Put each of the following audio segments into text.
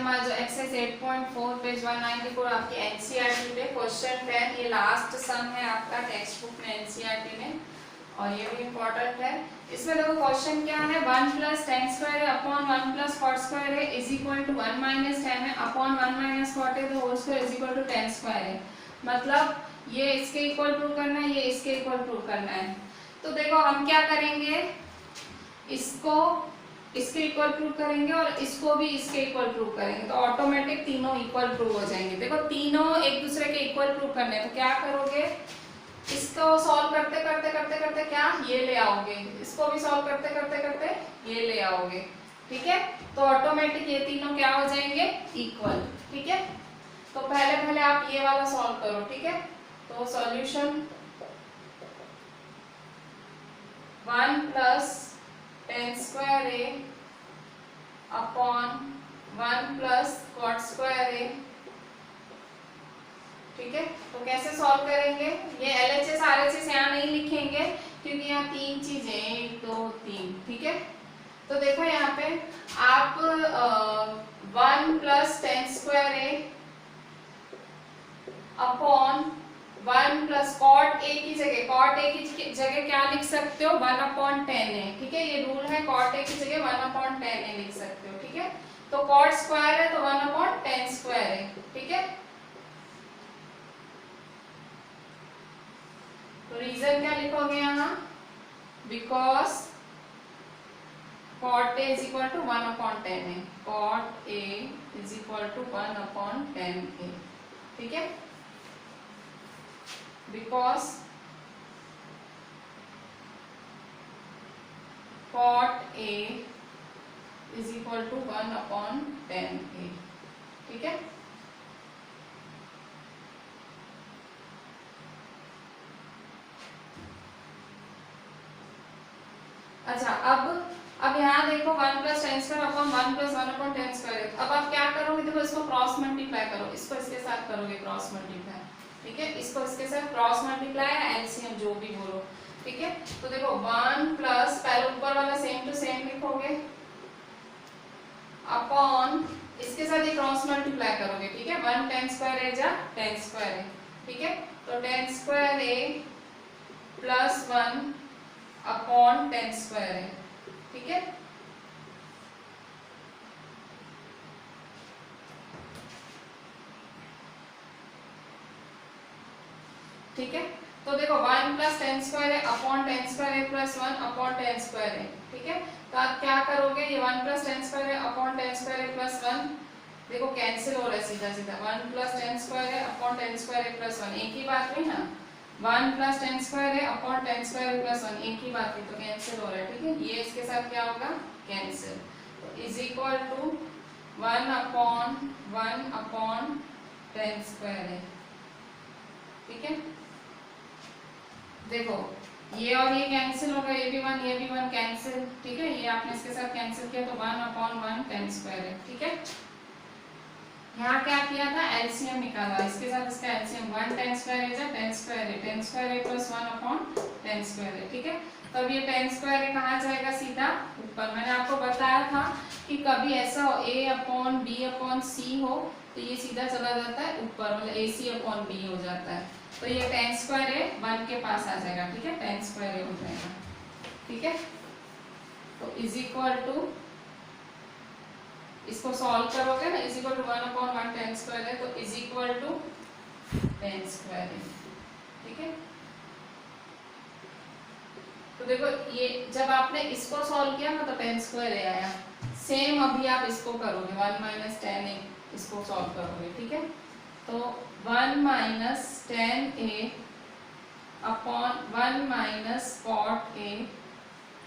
हमारा जो exercise 8.4 page 194 आपकी एनसीईआरटी पे क्वेश्चन 10, ये लास्ट सम है आपका टेक्स्ट बुक में एनसीईआरटी में और ये भी इम्पोर्टेंट है। इसमें देखो क्वेश्चन क्या है, 1 प्लस टेन स्क्वायर है अपॉन 1 प्लस कॉट स्क्वायर है is equal to 1 minus tan है अपॉन 1 माइनस कॉट है तो whole square is equal to tan square है। मतलब ये इसके इक्वल प्रूव करना है, ये इसके इक्वल प्रूव करना है। तो देखो हम क्या करेंगे, इसको इसके इक्वल प्रूव करेंगे और इसको भी इसके इक्वल प्रूव करेंगे तो ऑटोमेटिक तीनों इक्वल प्रूव हो जाएंगे। देखो तीनों एक दूसरे के इक्वल प्रूव करने तो क्या करोगे, इसको सॉल्व करते करते करते करते क्या ये ले आओगे, इसको भी सॉल्व करते करते करते ये ले आओगे। ठीक है, तो ऑटोमेटिक ये तीनों क्या हो जाएंगे, इक्वल। ठीक है, तो पहले पहले आप ये वाला सॉल्व करो। ठीक है, तो solution 1 plus tan square A upon 1 plus cot square ए। ठीक है, तो कैसे सॉल्व करेंगे, ये एलएचएस आरएचएस यहाँ नहीं लिखेंगे क्योंकि यहाँ तीन चीजें 1 2 3। ठीक है, तो देखो यहाँ पे आप 1 plus tan square A upon 1 plus cot A की जगह, कॉट ए की जगह क्या लिख सकते हो, 1 अपॉन टेन ए। ठीक है, ये रूल है, कॉट ए की जगह 1 अपॉन टेन ए लिख सकते हो। ठीक है, तो कॉट स्क्वायर है तो 1 अपॉन टेन स्क्वायर है। ठीक है, तो रीजन क्या लिखोगे यहाँ, because cot A is equal to 1 upon ten A, cot A is equal to 1 upon ten A. ठीक है, because cot A is equal to 1 upon 10A। ठीक है, अच्छा अब यहाँ देखो 1 plus tan square upon 1 plus 1 upon tan square. अब आप क्या करोगे, देखो इसको क्रॉस मल्टीप्लाई करो, इसको इसके साथ करोगे क्रॉस मल्टीप्लाई। ठीक है, इसको इसके साथ क्रॉस मल्टीप्लाई या एलसीएम जो भी बोलो। ठीक है, तो देखो 1 प्लस पहले ऊपर वाला सेम टू सेम लिखोगे अपॉन इसके साथ ये क्रॉस मल्टीप्लाई करोगे। ठीक है, 1 टेन स्क्वायर है जा टेन स्क्वायर है। ठीक है, तो टेन स्क्वायर है प्लस 1 अपॉन टेन स्क्वायर है। ठीक है, ठीक है, तो देखो 1 प्लस टेन स्क्वायर है अपॉन टेन स्क्वायर है प्लस 1 अपॉन टेन स्क्वायर है। ठीक है, तो आप क्या करोगे, ये 1 प्लस टेन स्क्वायर है अपॉन टेन स्क्वायर है प्लस 1, देखो कैंसिल हो रहा है सीधा सीधा। 1 प्लस टेन स्क्वायर है अपॉन टेन स्क्वायर है प्लस 1, एक ही बात हुई ना। 1 प्लस टेन स्क्वायर है अपॉन टेन स्क्वायर है प्लस 1, एक ही बात हुई, तो कैंसिल हो रहा है। ठीक है, ये इसके साथ क्या होगा, कैंसिल, तो is equal to 1 upon tan square है। ठीक है, देखो ये और ये कैंसिल होगा, ये भी 1 कैंसिल। ठीक है, ये आपने इसके साथ कैंसिल किया तो 1 अपॉन 1 टेन स्क्वायर है। ठीक है, यहाँ क्या किया था, एलसीएम निकाला, इसके साथ इसका एलसीएम 1 टेन स्क्वायर है जा टेन स्क्वायर है, टेन स्क्वायर है प्लस 1 अपॉन टेन स्क्वायर है। ठीक है, तो अब ये टेन स्क्वायर है कहाँ जाएगा, सीधा ऊपर। मैंने आपको बताया था कि कभी ऐसा हो a upon b upon c हो तो ये सीधा चला जाता है ऊपर, मतलब ac अपॉन b हो जाता है। तो ये टेन स्क्वायर है 1 के पास आ जाएगा। ठीक है, टेन स्क्वायर हो जाएगा। ठीक है, तो इज इक्वल टू, इसको सॉल्व करोगे ना, is equal to 1 upon 1 tan square है तो is equal to tan square है। ठीक है, तो देखो ये जब आपने इसको सॉल्व किया ना तो टेन स्क्वायर है आया। सेम अभी आप इसको करोगे, 1 माइनस टेन ए, इसको सॉल्व करोगे। ठीक है, तो 1 minus tan A upon 1 minus cot A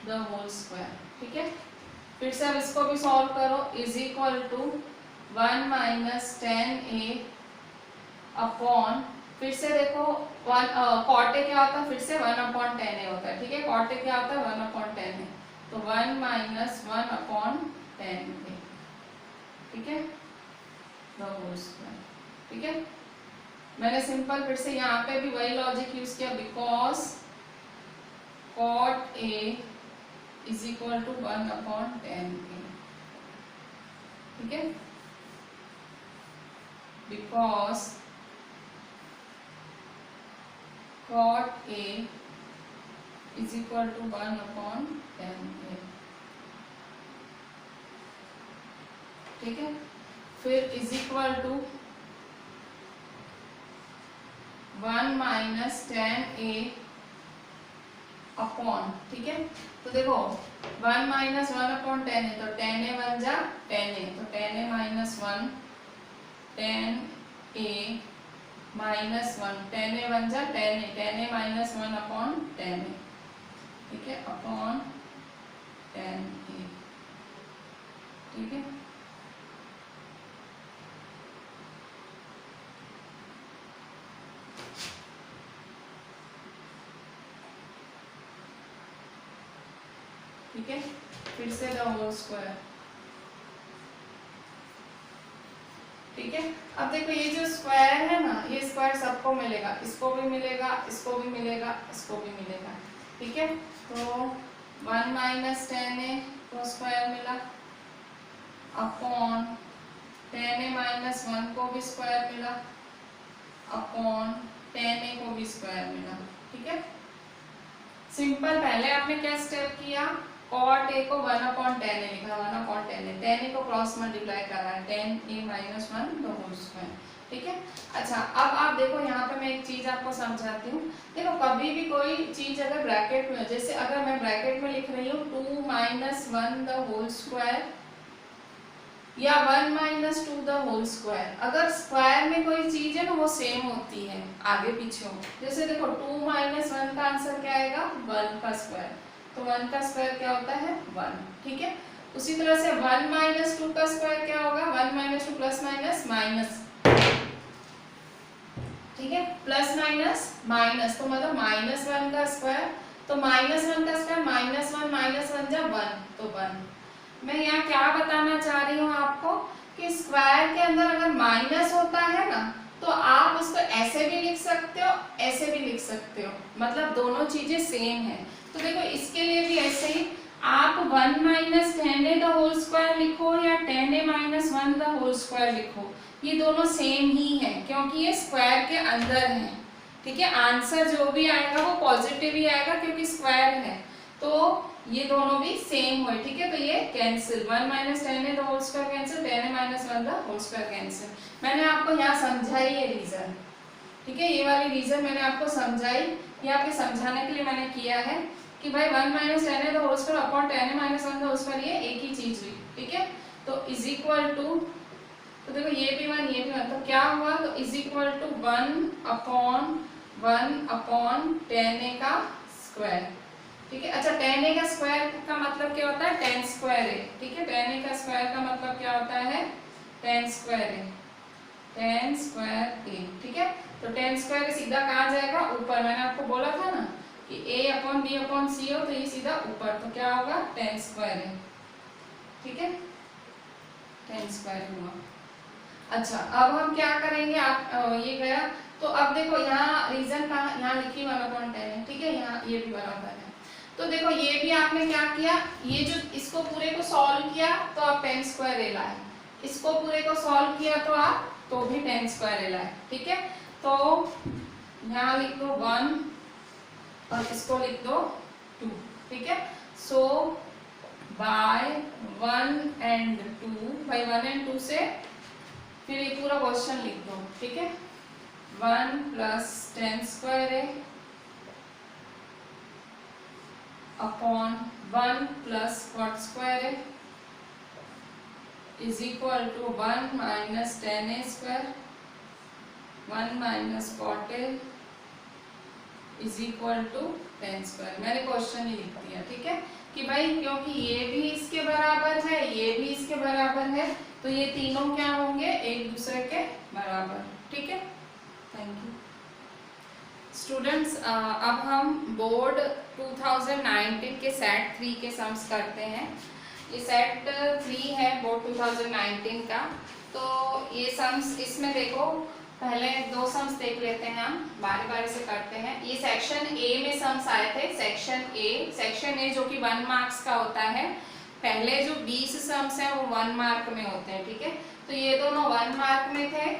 the whole square. ठीक है, फिर से अब इसको भी सॉल्व करो, is equal to 1 minus tan A upon, फिर से देखो कॉट ए क्या होता है, फिर से 1 अपॉन टेन ए होता है। ठीक है, कॉट ए क्या होता है, 1 अपॉन टेन ए, तो 1 माइनस 1 अपॉन टेन ए। ठीक है, द होल स्क्वायर। ठीक है, मैंने सिंपल फिर से यहाँ पे भी वही लॉजिक यूज किया, because cot A is equal to 1 upon ten A. ठीक है, because cot A is equal to 1/10A। ठीक है, फिर is equal to 1 minus 10A upon, ठीक है। तो देखो 1 माइनस 1/10 है, तो 10A बन जा 10A, तो 10A minus 1 10A minus 1 10A बन जा 10A 10A माइनस 1/10A, ठीक है, अपॉन 10A, ठीक है। ठीक है, फिर से द होल स्क्वायर, ठीक है। अब देखो ये जो स्क्वायर है ना, ये स्क्वायर सबको मिलेगा, इसको भी मिलेगा, इसको भी मिलेगा, इसको भी मिलेगा, ठीक है। तो 1 माइनस 10A को स्क्वायर मिला अपॉन 10A माइनस 1 को भी स्क्वायर मिला अपॉन 10A को भी स्क्वायर मिला, ठीक है। सिंपल, पहले आपने क्या स्टेप किया, cot A को 1/10A लिखा, 1/10A, 10A को क्रॉस मल्टीप्लाई करा है, 10A minus 1 the whole square, ठीक है। अच्छा, अब आप देखो यहाँ पे मैं एक चीज आपको समझाती हूँ। देखो कभी भी कोई चीज अगर ब्रैकेट में, जैसे अगर मैं ब्रैकेट में लिख रही हूँ 2 माइनस 1 द होल स्क्वायर या 1 माइनस 2 द होल स्क्वायर, अगर स्क्वायर में कोई चीज है ना वो सेम होती है, आगे पीछे हो। जैसे देखो 2 माइनस 1 का आंसर क्या आएगा, 1 का स्क्वायर, तो 1 का स्क्वायर क्या होता है 1, ठीक है। उसी तरह से 1 माइनस 2 का स्क्वायर क्या होगा, 1 माइनस 2 प्लस माइनस माइनस, ठीक है, प्लस माइनस माइनस, तो मतलब माइनस 1 का स्क्वायर, तो माइनस 1 का स्क्वायर माइनस 1 माइनस 1 जब 1 तो 1। मैं यहाँ क्या बताना चाह रही हूँ आपको कि स्क्वायर के अंदर अगर माइनस होता है ना, तो आप उसको ऐसे भी लिख सकते हो, ऐसे भी लिख सकते हो, मतलब दोनों चीजें सेम है। तो देखो इसके लिए भी ऐसे ही आप 1 minus 10A the whole square लिखो या 10A minus 1 the whole square लिखो, ये दोनों सेम ही है क्योंकि ये स्क्वायर के अंदर है, ठीक है। आंसर जो भी आएगा वो पॉजिटिव ही आएगा क्योंकि स्क्वायर है, तो ये दोनों भी सेम हुए, ठीक है। तो ये cancel, 1 minus 10A the whole square cancel, 10A minus 1 the whole square cancel. मैंने आपको यहाँ समझाई ये रीजन, ठीक है, ये वाली रीजन मैंने आपको समझाई, ये आपके समझाने के लिए मैंने किया है कि भाई 1 minus 10A the whole square upon 10A minus 1 the whole square, ये एक ही चीज हुई, ठीक है। तो इज इक्वल टू, तो देखो ये भी 1 ये भी 1, तो क्या हुआ, तो is equal to 1 upon 10A का स्क्वायर, ठीक है। अच्छा 10A का स्क्वायर का मतलब क्या होता है, 10 स्क्वायर है, ठीक है। 10A का स्क्वायर का मतलब क्या होता है, 10 स्क्वायर है, 10 स्क्वायर A, ठीक है। तो 10 स्क्वायर सीधा कहाँ जाएगा, ऊपर। मैंने आपको बोला था ना कि A upon B upon C हो, तो ये सीधा ऊपर, तो क्या होगा 10 स्क्वायर है, ठीक है, 10 स्क्वायर हुआ। अच्छा अब हम क्या करेंगे, आप ये गया, तो अब देखो यहाँ रीजन कहाँ, यहाँ लिखी 1/10 है, ठीक है, यहाँ ये भी बराबर है। तो देखो ये भी आपने क्या किया, ये जो इसको पूरे को सॉल्व किया तो आप 10 स्क्वायर ले लाए, इसको पूरे को सॉल्व किया तो आप तो भी 10 स्क्वायर ले लाए, ठीक है। तो यहाँ लिख दो 1 और इसको लिख दो 2, ठीक है। सो बाय 1 एंड 2, बाय 1 एंड 2 से फिर ये पूरा क्वेश्चन लिख दो, ठीक है। 1 प्लस 10 स्क्वायर है अपॉन 1 प्लस कॉट स्क्वायर है is equal to 1 minus 10A square, 1 minus cot A is equal to 10 square. मैंने क्वेश्चन ही लिख दिया, ठीक है, कि भाई क्योंकि ये भी इसके बराबर है, ये भी इसके बराबर है, तो ये तीनों क्या होंगे, एक दूसरे के बराबर, ठीक है। Thank you students. अब हम बोर्ड 2019 के सेट 3 के सम्स करते हैं। ये सेट 3 है बोर्ड 2019 का। तो ये सम्स, इसमें देखो पहले 2 सम्स देख लेते हैं, हम बारी बारी से करते हैं। ये सेक्शन ए में सम्स आए थे, सेक्शन ए जो कि 1 मार्क्स का होता है। पहले जो 20 सम्स हैं वो 1 मार्क में होते हैं, ठीक है। तो ये दोनों 1 मार्क में थे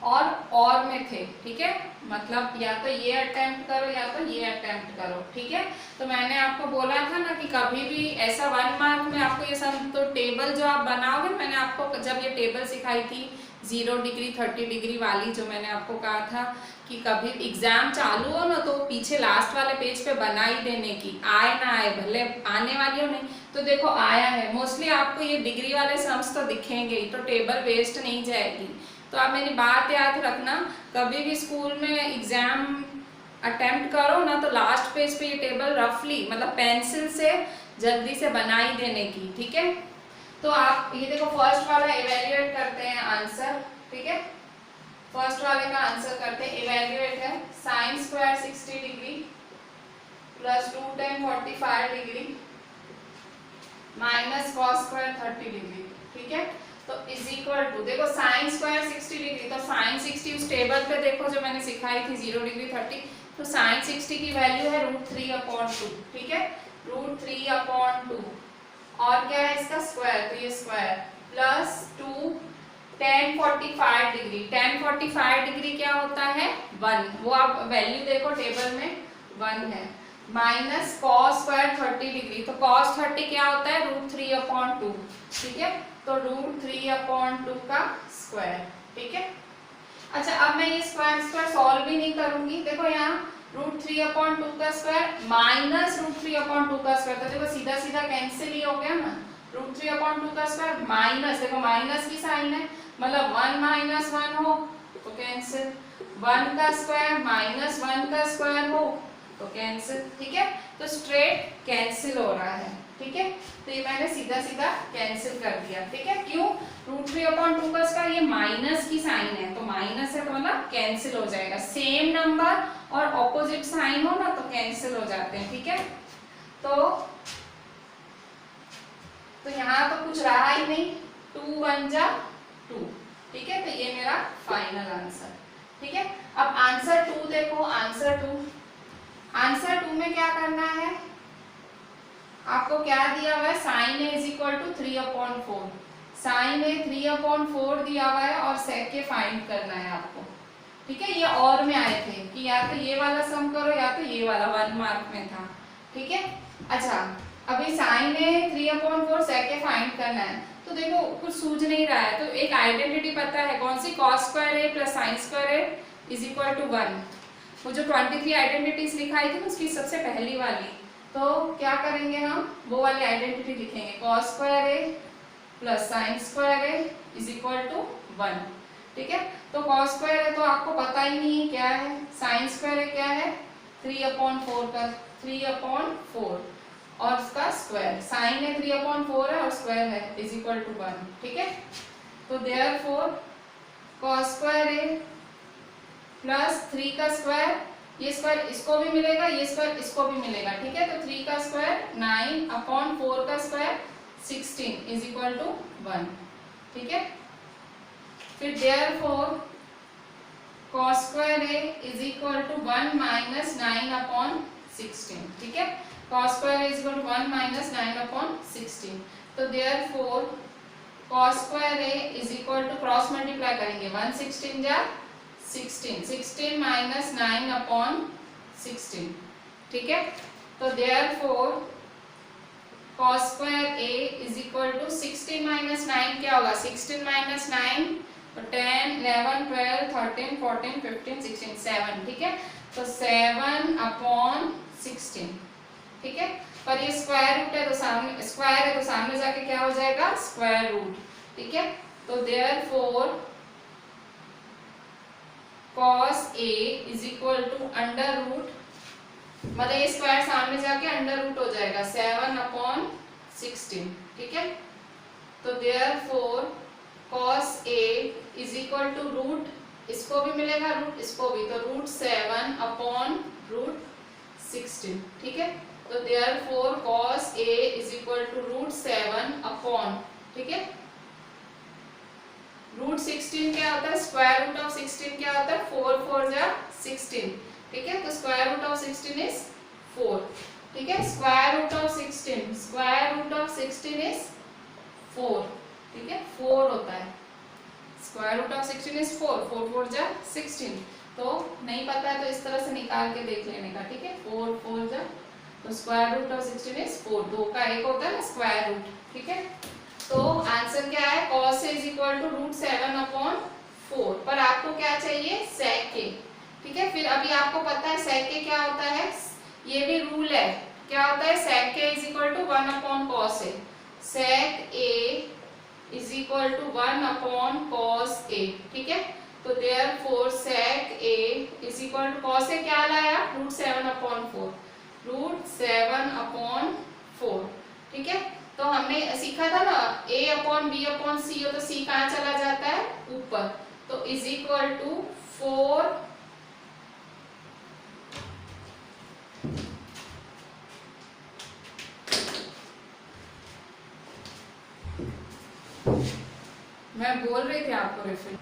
और में थे, ठीक है, मतलब या तो ये अटेम्प्ट करो या तो ये अटेम्प्ट करो, ठीक है। तो मैंने आपको बोला था ना कि कभी भी ऐसा 1 मार्क में आपको ये सब, तो टेबल जो आप बनाओगे, मैंने आपको जब ये टेबल सिखाई थी 0 डिग्री 30 डिग्री वाली, जो मैंने आपको कहा था कि कभी एग्जाम चालू हो ना तो पीछे लास्ट वाले पेज पे बना ही देने की, आए ना आए, भले आने वाली हो नहीं। तो देखो आया है, मोस्टली आपको ये डिग्री वाले सम्स तो दिखेंगे ही, तो टेबल वेस्ट नहीं जाएगी। तो आप मेरी बात याद रखना, कभी भी स्कूल में एग्जाम अटेम्प्ट करो ना तो लास्ट पेज पे ये टेबल रफली, मतलब पेंसिल से जल्दी से बना ही देने की, ठीक है। तो आप ये देखो फर्स्ट वाला इवेल्युएट करते हैं आंसर, ठीक है। फर्स्ट वाले का आंसर करते हैं, इवेल्युएट है sin square 60 degree plus 2 tan 45 degree minus cos square 30 degree, ठीक है। तो इज इक्वल टू, देखो sin स्क्वायर 60 डिग्री, तो sin 60 उस टेबल पे देखो जो मैंने सिखाई थी 0 डिग्री 30, तो sin 60 की वैल्यू है √3/2, ठीक है, √3/2। और क्या है इसका स्क्वायर, तो ये square plus 2 tan 45 degree, tan 45 degree क्या होता है 1, वो आप वैल्यू देखो टेबल में 1 है, माइनस cos स्क्वायर 30 डिग्री, तो cos 30 क्या होता है √3/2, ठीक है, तो √3/2 का स्क्वायर, ठीक है। अच्छा अब मैं ये स्क्वायर सॉल्व भी नहीं करूंगी, देखो यहाँ √3/2 का स्क्वायर माइनस √3/2 का स्क्वायर, तो देखो सीधा सीधा कैंसिल ही हो गया ना, √3/2 का स्क्वायर माइनस, देखो माइनस की साइन है, मतलब 1 - 1 हो तो कैंसिल, 1 का स्क्वायर माइनस 1 का स्क्वायर हो तो कैंसिल, ठीक है, तो स्ट्रेट कैंसिल हो रहा है, ठीक है। तो ये मैंने सीधा सीधा कैंसिल कर दिया, ठीक है, क्यों, √3/2 का स्क्वायर ये माइनस की साइन है, तो माइनस है तो मतलब कैंसिल हो जाएगा, सेम नंबर और ऑपोजिट साइन हो ना तो कैंसिल हो जाते हैं, ठीक है। तो यहाँ तो कुछ रहा ही नहीं, 2 × 1 = 2, ठीक है, तो ये मेरा फाइनल आंसर, ठीक है। अब आंसर 2 देखो, आंसर 2 में क्या करना है, आपको क्या दिया हुआ है, sin a = 3/4, sin a 3/4 दिया हुआ है और sec a फाइंड करना है आपको, ठीक है। ये और में आए थे कि या तो ये वाला सम करो या तो ये वाला 1 मार्क में था, ठीक है। अच्छा अभी sin a 3/4 sec a find करना है, तो देखो कुछ सूझ नहीं रहा है, तो एक आइडेंटिटी पता है कौन सी, cos square a plus sin square a = 1, वो जो 23 आइडेंटिटीज लिखाई थी उसकी सबसे पहली वाली, तो क्या करेंगे हम, वो वाली आइडेंटिटी लिखेंगे, cos square a plus sin square a = 1, ठीक है। तो cos स्क्वायर है तो आपको पता ही नहीं है क्या है, sin स्क्वायर है क्या है 3/4 का 3/4 और उसका स्क्वायर, sin है 3/4 है और स्क्वायर है = 1, ठीक है। तो therefore cos square a plus 3 का स्क्वायर, ये स्क्वायर इसको भी मिलेगा, ये स्क्वायर इसको भी मिलेगा, ठीक है, तो 3 का स्क्वायर 9/4 का स्क्वायर 16 = 1, ठीक है। फिर देयरफॉर cos स्क्वायर a = 1 - 9/16, ठीक है, cos स्क्वायर a = 1 - 9/16, तो therefore cos square a = cross multiply करेंगे, 1 16 जा 16, 16 - 9/16, ठीक है। तो देयरफॉर cos स्क्वायर a = 16 - 9 क्या होगा, 16 - 9 तो 10 11 12 13 14 15 16 7, ठीक है, तो 7/16, ठीक है। पर ये स्क्वायर रूट है तो सामने स्क्वायर है तो सामने जाके क्या हो जाएगा स्क्वायर रूट, ठीक है। तो therefore cos a = under root, मतलब ये स्क्वायर सामने जाके अंडर रूट हो जाएगा 7/16, ठीक है। तो देयरफॉर cos a = रूट, इसको भी मिलेगा रूट इसको भी, तो √7/16, ठीक है। तो देयरफॉर cos a = √7, ठीक है, √16 क्या होता है, स्क्वायर रूट ऑफ 16 क्या होता है, 4 4 जा 16, ठीक है, तो स्क्वायर रूट ऑफ 16 इज 4, ठीक है, स्क्वायर रूट ऑफ 16 इज 4, ठीक है, 4 होता है, स्क्वायर रूट ऑफ 16 इज 4, 4 4 जा 16, तो नहीं पता है तो इस तरह से निकाल के देख लेने का, ठीक है। 4 4 जा, तो स्क्वायर रूट ऑफ 16 इज 4, 2 का एक होता है ना स्क्वायर रूट, ठीक है। तो आंसर क्या है, cos A is equal to root 7/4, पर आपको क्या चाहिए, sec A, ठीक है। फिर अभी आपको पता है sec A क्या होता है, ये भी रूल है, क्या होता है, sec A is equal to 1/cos A, sec A is equal to 1/cos A, ठीक है। तो therefore sec A is equal to cos A क्या लाया, रूट 7/4, रूट 7/4, ठीक है। तो हमने सीखा था ना A/B/C हो तो C कहाँ चला जाता है, ऊपर, तो इज इक्वल टू 4 मैं बोल रही थी आपको रेफर,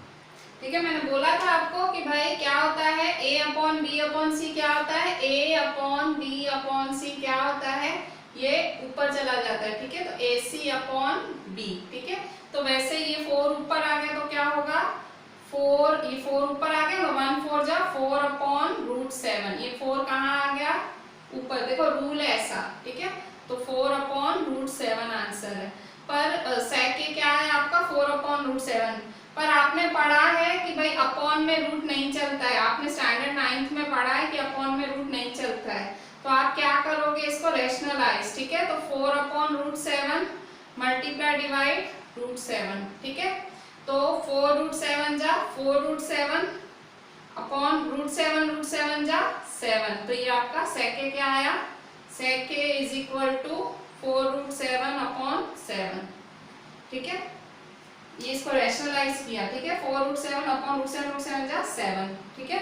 ठीक है। मैंने बोला था आपको कि भाई क्या होता है A/B/C, क्या होता है A/B/C, क्या होता है, ये ऊपर चला जाता है, ठीक है। तो AC/B, ठीक है। तो वैसे ये 4 ऊपर आ गया तो क्या होगा, 4, ये 4 ऊपर आ गया तो 1 4 जा 4/√7, ये 4 कहाँ आ गया, ऊपर, देखो रूल है ऐसा, ठीक है। तो 4/√7 आंसर है। पर sec A क्या है आपका, 4/√7, पर आपने पढ़ा है कि भाई अपॉन में रूट नहीं चलता है, आपने स्टैंडर्ड 9th में पढ़ा है कि अपॉन में रूट नहीं चलता है, तो आप क्या करोगे, इसको रेशनलाइज, ठीक है। तो 4/√7 मल्टीप्लाई डिवाइड √7, ठीक है। तो 4√7 जा 4√7 अपॉन √7 जा 7, तो ये आपका sec A क्या आया, sec A is equal to 4√7/7, ठीक है। ये इसको रैशनलाइज किया, ठीक है, 4√7/√7 जा 7, ठीक है।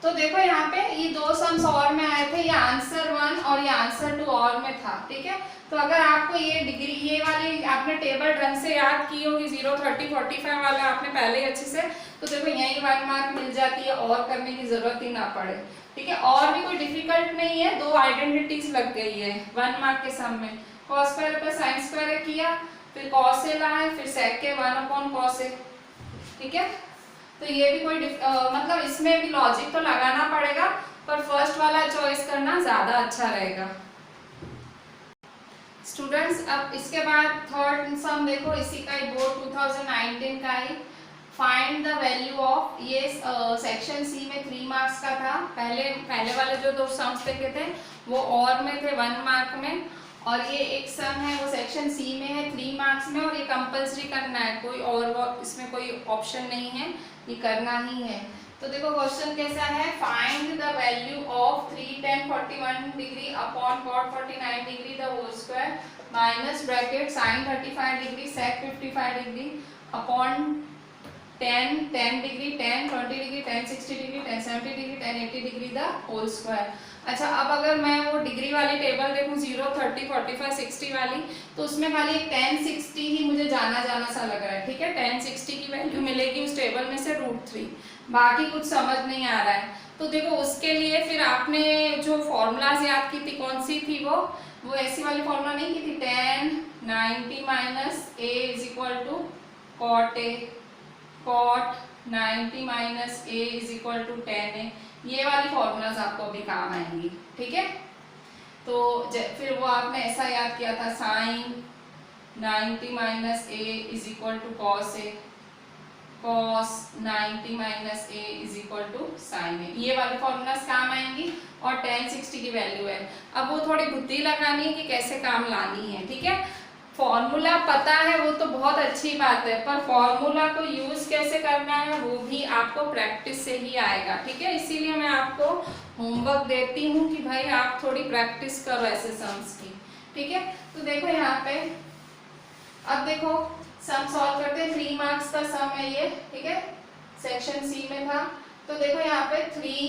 तो देखो यहाँ पे ये 2 सम्स और में आए थे, ये आंसर 1 और ये आंसर 2 और में था, ठीक है। तो अगर आपको ये डिग्री, ये वाली आपने टेबल ढंग से याद की होगी, 0 30 45 वाला आपने पहले ही अच्छे से, तो देखो यही 1 मार्क मिल जाती है, और करने की जरूरत ही ना पड़े, ठीक है। और भी कोई डिफिकल्ट नहीं है, 2 आइडेंटिटीज लग गई है 1 मार्क के सम में, cos square plus sin square किया, फिर cos A लाए, फिर sec A 1/cos A, ठीक है। तो ये भी कोई मतलब इसमें भी लॉजिक तो लगाना पड़ेगा, पर फर्स्ट वाला चॉइस करना ज्यादा अच्छा रहेगा स्टूडेंट्स। अब इसके बाद थर्ड सम देखो, इसी का ही बोर्ड 2019 का ही, फाइंड द वैल्यू ऑफ, ये सेक्शन सी में 3 मार्क्स का था, पहले वाले जो 2 सम्स देखे थे वो और में थे 1 मार्क में, और ये एक सम है वो सेक्शन सी में है 3 मार्क्स में, और ये कंपल्सरी करना है, कोई और इसमें कोई ऑप्शन नहीं है, ये करना ही है। तो देखो क्वेश्चन कैसा है, find the value of 3 tan 41 degree upon cot 49 degree the whole square minus bracket sin 35 degree sec 55 degree upon tan degree tan 20 degree tan 60 degree tan 70 degree tan 80 degree the whole square. अच्छा, अब अगर मैं वो degree वाली table देखूं 0 30 45 60 वाली, तो उसमें खाली एक tan 60 ही मुझे जाना सा लग रहा है, ठीक है। tan 60 की वैल्यू मिलेगी उस टेबल में से √3, बाकी कुछ समझ नहीं आ रहा है। तो देखो उसके लिए फिर आपने जो फॉर्मूलाज याद की थी, कौन सी थी वो ऐसी वाली फॉर्मूला नहीं की थी, tan 90 minus A is equal to cot A, cot 90 minus A is equal to tan A, ये वाली फॉर्मूलाज आपको अभी काम आएंगी, ठीक है। तो फिर वो आपने ऐसा याद किया था, sin 90 minus A is equal to cos A, cos 90 minus A is equal to sin A, ये वाली फॉर्मूलाज काम आएंगी, और tan 60 की वैल्यू है। अब वो थोड़ी बुद्धि लगानी है कि कैसे काम लानी है, ठीक है। फॉर्मूला पता है वो तो बहुत अच्छी बात है, पर फॉर्मूला को यूज कैसे करना है वो भी आपको प्रैक्टिस से ही आएगा, ठीक है। इसीलिए मैं आपको होमवर्क देती हूँ कि भाई आप थोड़ी प्रैक्टिस करो ऐसे सम्स की, ठीक है। तो देखो यहाँ पे, अब देखो सम सॉल्व करते हैं, 3 मार्क्स का सम है ये, ठीक है, सेक्शन सी में था। तो देखो यहाँ पे 3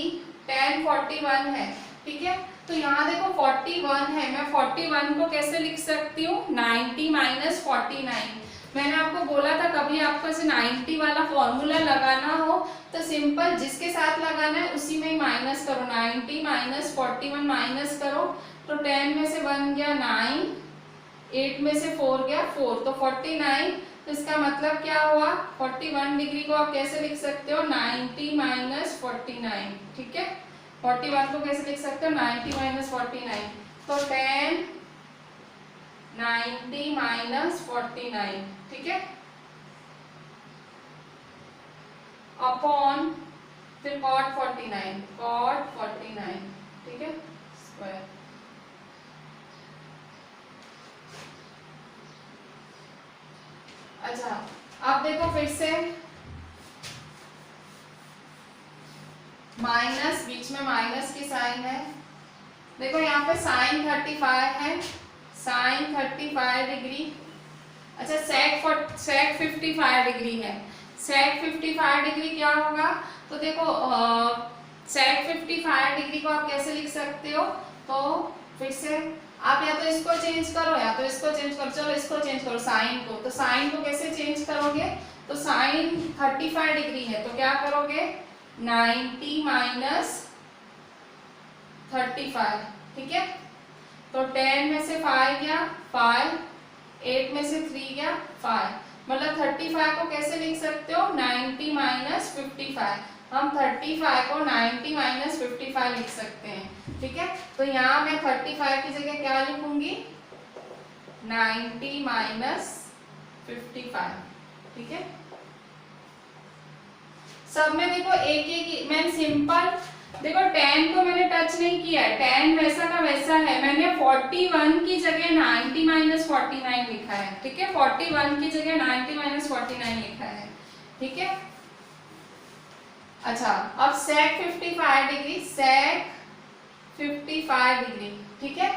tan 41 है, ठीक है। तो यहाँ देखो 41 है, मैं 41 को कैसे लिख सकती हूँ, 90 माइनस 49। मैंने आपको बोला था कभी आपको ऐसे 90 वाला फॉर्मूला लगाना हो तो सिंपल जिसके साथ लगाना है उसी में ही माइनस करो, 90 माइनस 41 माइनस करो, तो 10 में से बन गया 9, 8 में से 4 गया 4, तो 49। तो इसका मतलब क्या हुआ, 41 डिग्री को आप कैसे लिख सकते हो, 90 माइनस 49, ठीक है। 41 को कैसे लिख सकते हो, 90 माइनस 49, तो 10 90 माइनस 49, ठीक है, अपॉन फिर cot 49, cot 49, ठीक है, स्क्वायर। अच्छा अब देखो फिर से माइनस, बीच में माइनस की साइन है, देखो यहाँ पे साइन 35 है, साइन 35 डिग्री। अच्छा सेक 55 डिग्री है, सेक 55 डिग्री क्या होगा, तो देखो सेक 55 डिग्री को आप कैसे लिख सकते हो, तो फिर से आप या तो इसको चेंज करो या तो इसको चेंज करो, चलो इसको चेंज करो साइन को, तो साइन को कैसे चेंज करोगे, तो साइन 35 डिग्री है तो क्या करोगे 90 माइनस 35, ठीक है, तो 10 में से 5 गया 5, 8 में से 3 गया 5, मतलब 35 को कैसे लिख सकते हो 90 माइनस 55, हम 35 को 90 माइनस 55 लिख सकते हैं, ठीक है। तो यहाँ मैं 35 की जगह क्या लिखूंगी 90 माइनस 55, ठीक है। सब में देखो एक एक मैंने सिंपल देखो 10 को मैंने टच नहीं किया है, 10 वैसा का वैसा है, मैंने 41 की जगह 90 माइनस 49 लिखा है, ठीक है, 41 की जगह 90 माइनस 49 लिखा है, ठीक है। अच्छा अब सेक 55 डिग्री, सेक 55 डिग्री, ठीक है,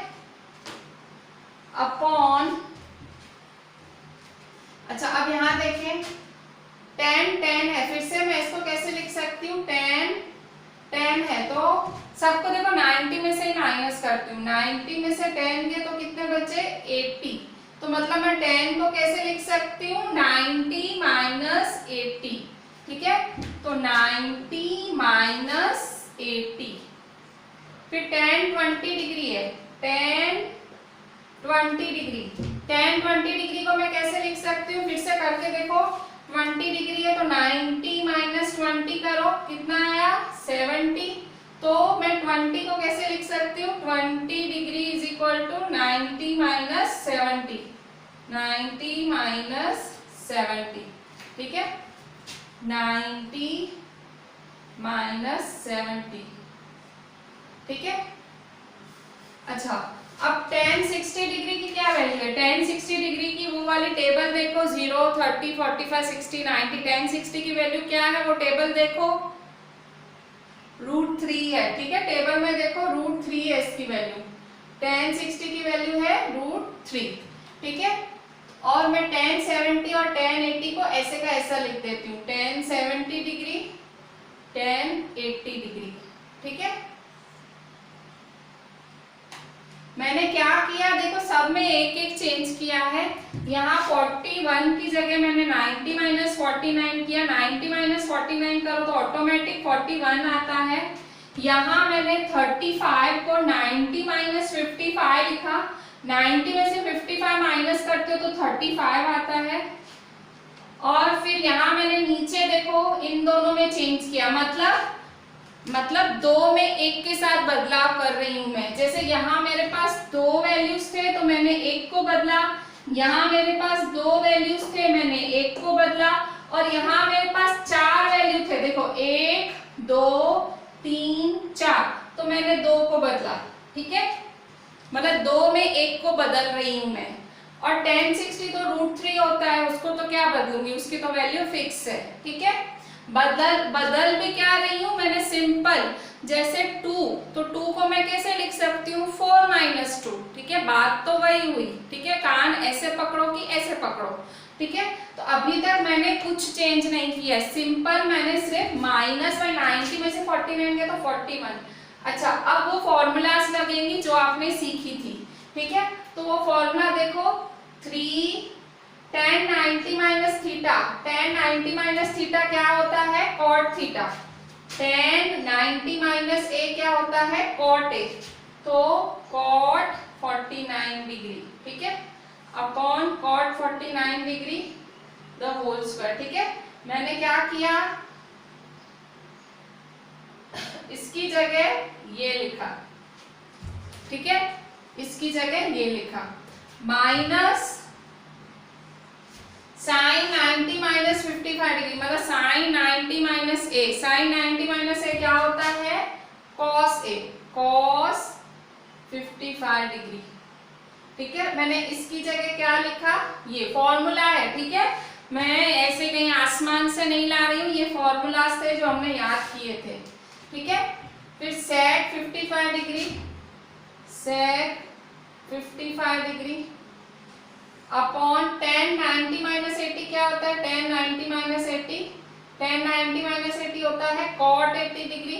अपॉन, अच्छा अब यहां देखें 10 है, फिर से मैं इसको कैसे लिख सकती हूँ 10 है तो सबको देखो 90 में से ही माइनस करती हूँ, 90 में से 10 गए तो कितने बचे 80, तो मतलब मैं 10 को कैसे लिख सकती हूँ 90 माइनस 80, ठीक है, तो 90 माइनस 80, फिर 10 20 डिग्री है, 10 20 डिग्री, 10 20 डिग्री को मैं कैसे लिख सकती हूँ, फिर से करके देखो 20 डिग्री है तो 90 माइनस 20 करो कितना आया 70, तो मैं 20 को कैसे लिख सकती हूँ 20 degree is equal to 90 minus 70, 90 minus 70, ठीक है, 90 माइनस 70, ठीक है। अच्छा अब tan 60 डिग्री की क्या वैल्यू है, tan 60 डिग्री की वो वाली टेबल देखो 0 30 45 60 90, tan 60 की वैल्यू क्या है वो टेबल देखो √3 है, ठीक है, टेबल में देखो √3 है इसकी वैल्यू, tan 60 की वैल्यू है √3, ठीक है। और मैं tan 70 और tan 80 को ऐसे का ऐसा लिख देती हूँ, tan 70 डिग्री tan 80 डिग्री, ठीक है। मैंने क्या किया देखो सब में एक एक चेंज किया है, यहाँ 41 की जगह मैंने 90 माइनस 49 किया, 90 माइनस 49 करो तो ऑटोमेटिक 41 आता है, यहाँ मैंने 35 को 90 माइनस 55 लिखा, 90 में से 55 माइनस करते हो तो 35 आता है, और फिर यहाँ मैंने नीचे देखो इन दोनों में चेंज किया, मतलब दो में एक के साथ बदलाव कर रही हूं मैं, जैसे यहाँ मेरे पास दो वैल्यूज थे तो मैंने एक को बदला, यहाँ मेरे पास दो वैल्यूज थे मैंने एक को बदला, और यहाँ मेरे पास चार वैल्यू थे देखो 1 2 3 4 तो मैंने दो को बदला, ठीक है, मतलब दो में एक को बदल रही हूं मैं, और tan 60 तो √3 होता है उसको तो क्या बदलूंगी, उसकी तो वैल्यू फिक्स है, ठीक है। बदल भी क्या रही हूं मैंने सिंपल, जैसे 2 तो 2 को मैं कैसे लिख सकती हूँ 4 माइनस 2, ठीक है, बात तो वही हुई, ठीक है, कान ऐसे पकड़ो कि ऐसे पकड़ो, ठीक है। तो अभी तक मैंने कुछ चेंज नहीं किया, सिंपल मैंने सिर्फ माइनस में 90 में से 49 गया तो 41। अच्छा अब वो फॉर्मूलाज लगेंगी जो आपने सीखी थी, ठीक है, तो वो फॉर्मूला देखो 3 tan 90 minus theta, tan 90 minus theta क्या होता है cot theta, tan 90 minus a क्या होता है cot a, तो cot 49 डिग्री, ठीक है। Upon cot 49 degree the whole square. ठीक है, मैंने क्या किया, इसकी जगह ये लिखा, ठीक है, इसकी जगह ये लिखा, माइनस साइन 90 माइनस 55 डिग्री, मतलब साइन 90 माइनस ए, साइन 90 माइनस ए क्या होता है, कॉस ए, कॉस 55 डिग्री। ठीक है, मैंने इसकी जगह क्या लिखा, ये फॉर्मूला है। ठीक है, मैं ऐसे कहीं आसमान से नहीं ला रही हूँ, ये फॉर्मूलाज थे जो हमने याद किए थे। ठीक है, फिर सेक 55 डिग्री, सेक 55 डिग्री अपॉन tan 90 माइनस 80 क्या होता है, tan 90 माइनस 80, tan 90 माइनस 80 होता है cot 80 डिग्री,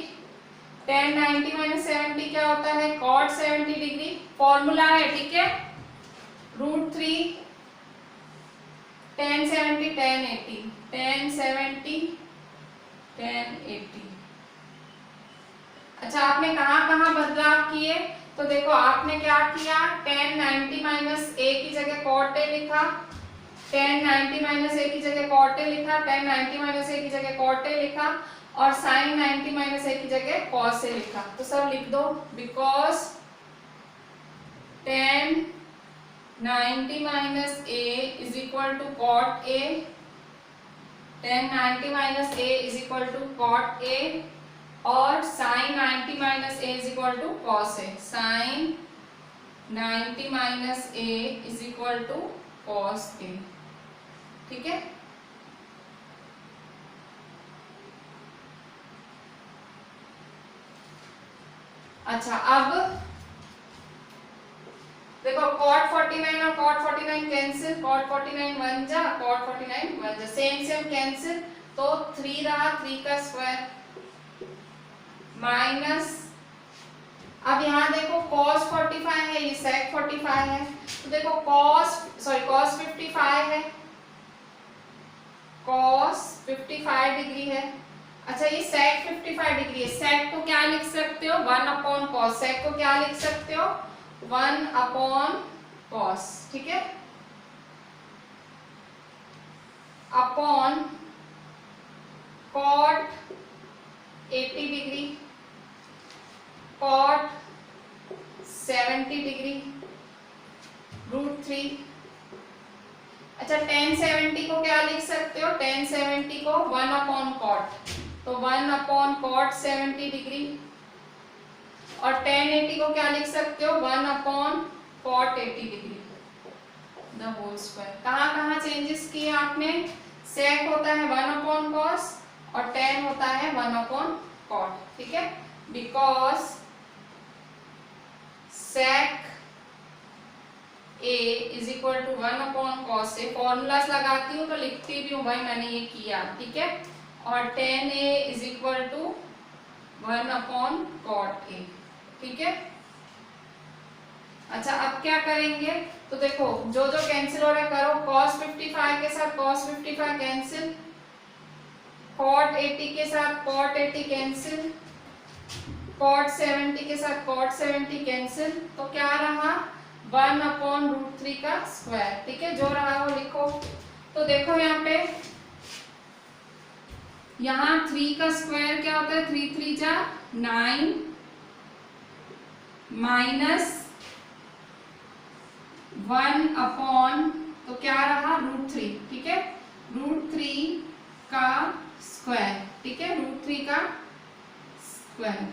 tan 90 माइनस 70 क्या होता है, cot 70 डिग्री। फॉर्मूला है, ठीक है, √3 tan 70 tan 80, tan 70 tan 80। अच्छा, आपने कहाँ बदलाव किए, तो देखो आपने क्या किया, tan 90 माइनस ए की जगह cot ए लिखा, tan 90 माइनस ए की जगह cot ए लिखा, tan 90 माइनस ए की जगह cot ए लिखा, और sin 90 माइनस ए की जगह cos ए लिखा। तो सब लिख दो, because tan 90 minus A is equal to cot A, tan 90 minus A is equal to cot A, और sin 90 minus A is equal to cos A, sin 90 minus A is equal to cos A. ठीक है, अच्छा अब देखो cot 49 और cot 49 cancel, cot 49 1 जा, cot 49 1 जा, same cancel, तो 3 रहा, 3 का स्क्वायर माइनस, अब यहाँ देखो cos 45 है, ये sec 45 है, तो देखो cos 55 है, cos 55 डिग्री है। अच्छा, ये sec 55 डिग्री है, sec को क्या लिख सकते हो, 1 अपॉन cos, sec को क्या लिख सकते हो, 1 अपॉन cos। ठीक है, upon cot 80 degree, cot 70 degree, √3। अच्छा, tan 70 को क्या लिख सकते हो, tan 70 को 1 अपॉन cot, तो 1 अपॉन cot 70 डिग्री, और tan 80 को क्या लिख सकते हो, 1 upon cot 80 degree the whole square. कहाँ चेंजेस किए आपने, sec होता है 1 अपॉन cos और tan होता है 1 अपॉन cot। ठीक है, because sec a is equal to 1 upon cos a, formulas लगाती हूँ तो लिखती भी हूँ भाई, मैंने ये किया। ठीक है, और tan a is equal to 1 upon cot a। ठीक है, अच्छा अब क्या करेंगे, तो देखो जो कैंसिल हो रहा है करो, cos 55 के साथ cos 55 कैंसिल, cot 80 के साथ cot 80 कैंसिल, cot 70 के साथ cot 70 कैंसिल, तो क्या रहा, 1 अपॉन √3 का स्क्वायर। ठीक है, जो रहा वो लिखो। तो देखो यहाँ 3 का स्क्वायर क्या होता है, 3 3 जा 9 माइनस 1 अपॉन, तो क्या रहा, √3। ठीक है, √3 का स्क्वायर। ठीक है, √3 का स्क्वायर।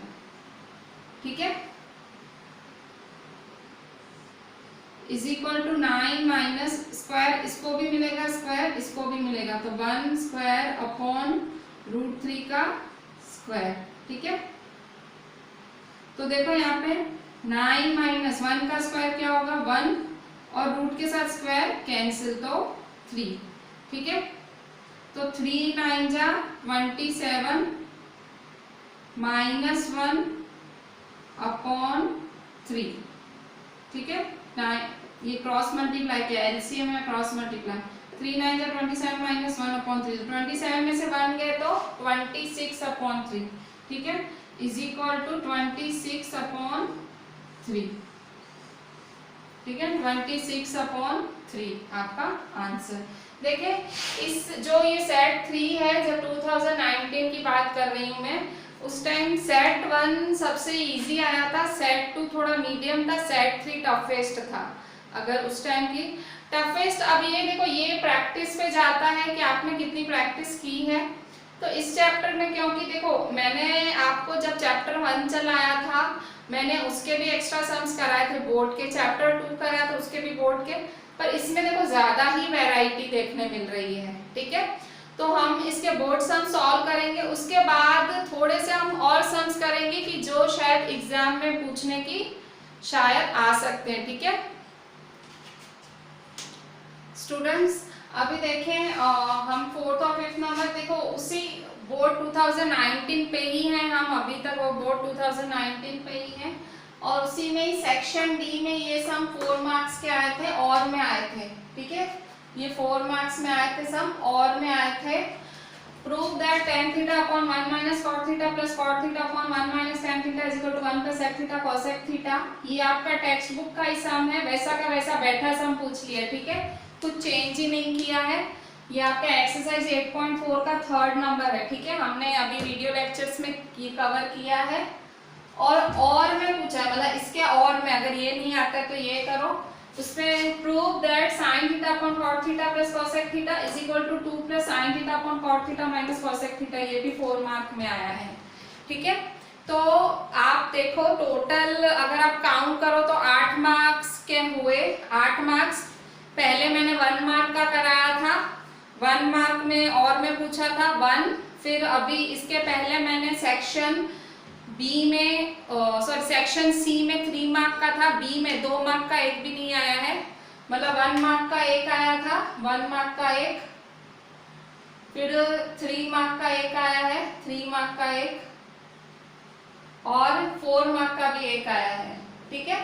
ठीक है, is equal to 9 minus square, इसको भी मिलेगा स्क्वायर, इसको भी मिलेगा, तो 1 स्क्वायर अपॉन √3 का स्क्वायर। ठीक है, तो देखो यहाँ पे 9 माइनस 1 का स्क्वायर क्या होगा, 1, और रूट के साथ स्क्वायर कैंसिल, तो 3। ठीक है, तो 3 9 जा 27 माइनस 1 अपॉन 3। ठीक है, ये क्रॉस मल्टीप्लाई किया, एलसीएम है क्रॉस मल्टीप्लाई, 3 9 जा 27 माइनस 1 अपॉन 3, 27 में से 1 गए तो 26 अपॉन 3। ठीक है, इज इक्वल टू 26 अपॉन 3। ठीक है, 26/3 आपका आंसर। देखिए इस जो ये सेट 3 है, जब 2019 की बात कर रही हूँ मैं, उस टाइम सेट 1 सबसे इजी आया था, सेट 2 थोड़ा मीडियम था, सेट 3 टफेस्ट था अगर उस टाइम की टफेस्ट। अब ये देखो ये प्रैक्टिस पे जाता है कि आपने कितनी प्रैक्टिस की है। तो इस चैप्टर में क्योंकि देखो मैंने आपको जब चैप्टर 1 चलाया था मैंने उसके भी एक्स्ट्रा सम्स कराए थे बोर्ड के, चैप्टर 2 कराया था उसके भी बोर्ड के, पर इसमें देखो ज्यादा ही वैरायटी देखने मिल रही है। ठीक है, तो हम इसके बोर्ड सम सॉल्व करेंगे, उसके बाद थोड़े से हम और सम्स करेंगे कि जो शायद एग्जाम में पूछने की शायद आ सकते हैं। ठीक है स्टूडेंट्स, अभी देखें हम 4th और 5th नंबर देखो उसी बोर्ड 2019 पे ही हैं हम, अभी तक वो बोर्ड 2019 पे ही हैं, और उसी में ही सेक्शन डी में ये सम 4 मार्क्स के आए थे और में आए थे। ठीक है, ये 4 मार्क्स में आए थे सम और में आए थे। Prove that tan theta upon 1 minus cot theta plus cot theta upon 1 minus tan theta is equal to 1 plus sec theta cosec theta. ये आपका टेक्स्ट बुक का ही सम है, वैसा का वैसा बैठा सम पूछ लिया। ठीक है, कुछ चेंज ही नहीं किया है। ये आपका एक्सरसाइज 8.4 का 3rd नंबर है। ठीक है, हमने अभी वीडियो लेक्चर्स में ये कवर किया है और में पूछा है, मतलब इसके और में अगर ये नहीं आता तो ये करो। उसमें prove that sin theta upon cot theta plus cosec theta is equal to 2 plus sin theta upon cot theta minus cosec theta, ये भी 4 मार्क में आया है। ठीक है, तो आप देखो टोटल अगर आप काउंट करो तो 8 मार्क्स के हुए। 8 मार्क्स पहले मैंने 1 मार्क का कराया था, 1 मार्क में और में पूछा था 1, फिर अभी इसके पहले मैंने सेक्शन बी में सेक्शन सी में 3 मार्क का था, बी में 2 मार्क का एक भी नहीं आया है, मतलब 1 मार्क का एक आया था, 1 मार्क का एक, फिर 3 मार्क का एक आया है, 3 मार्क का एक, और 4 मार्क का भी एक आया है। ठीक है,